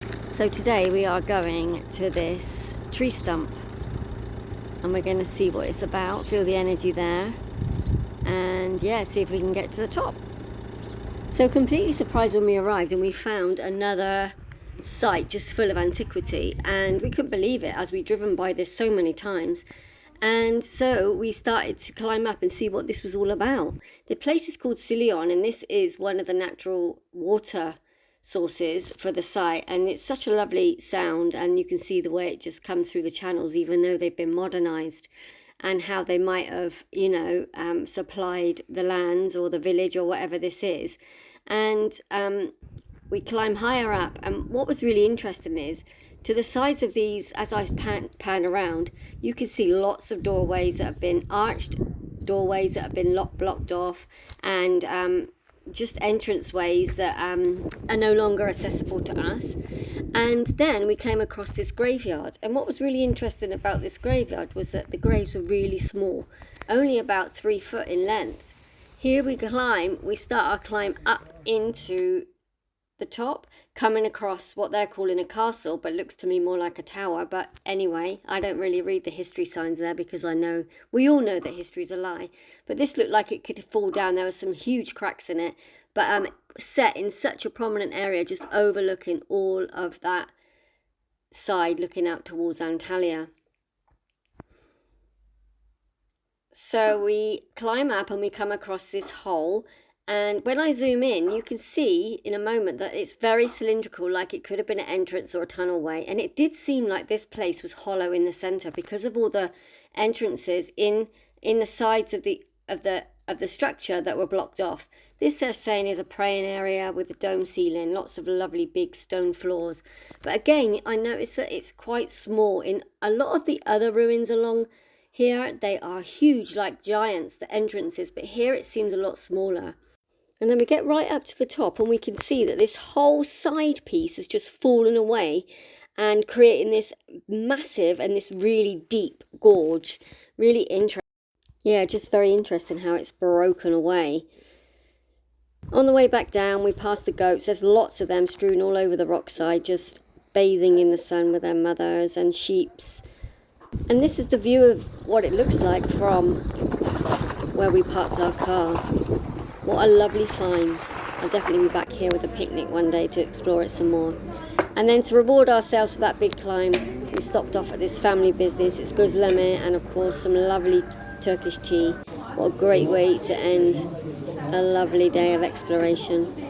So today we are going to this tree stump and we're going to see what it's about, feel the energy there, and yeah, see if we can get to the top. So completely surprised when we arrived and we found another site just full of antiquity, and we couldn't believe it as we'd driven by this so many times. And so we started to climb up and see what this was all about. The place is called Silion, and this is one of the natural water sources for the site, and it's such a lovely sound, and you can see the way it just comes through the channels even though they've been modernized, and how they might have supplied the lands or the village or whatever this is. And we climb higher up, and what was really interesting is to the sides of these, as I pan around, you can see lots of doorways that have been arched, doorways that have been blocked off, and just entranceways that are no longer accessible to us. And then we came across this graveyard, and what was really interesting about this graveyard was that the graves were really small, only about 3 foot in length. Here we start our climb up into the top, coming across what they're calling a castle, but looks to me more like a tower. But anyway, I don't really read the history signs there because we all know that history's a lie. But this looked like it could fall down. There were some huge cracks in it, but set in such a prominent area, just overlooking all of that side, looking out towards Antalya. So we climb up and we come across this hole. And when I zoom in, you can see in a moment that it's very cylindrical, like it could have been an entrance or a tunnelway. And it did seem like this place was hollow in the center because of all the entrances in the sides of the structure that were blocked off. This they're saying is a praying area with a dome ceiling, lots of lovely big stone floors. But again, I noticed that it's quite small. In a lot of the other ruins along here, they are huge, like giants, the entrances, but here it seems a lot smaller. And then we get right up to the top and we can see that this whole side piece has just fallen away and creating this massive and this really deep gorge. Really interesting. Yeah, just very interesting how it's broken away. On the way back down, we pass the goats. There's lots of them strewn all over the rockside, just bathing in the sun with their mothers, and sheeps. And this is the view of what it looks like from where we parked our car. What a lovely find. I'll definitely be back here with a picnic one day to explore it some more. And then to reward ourselves for that big climb, we stopped off at this family business. It's gözleme and of course some lovely Turkish tea. What a great way to end a lovely day of exploration.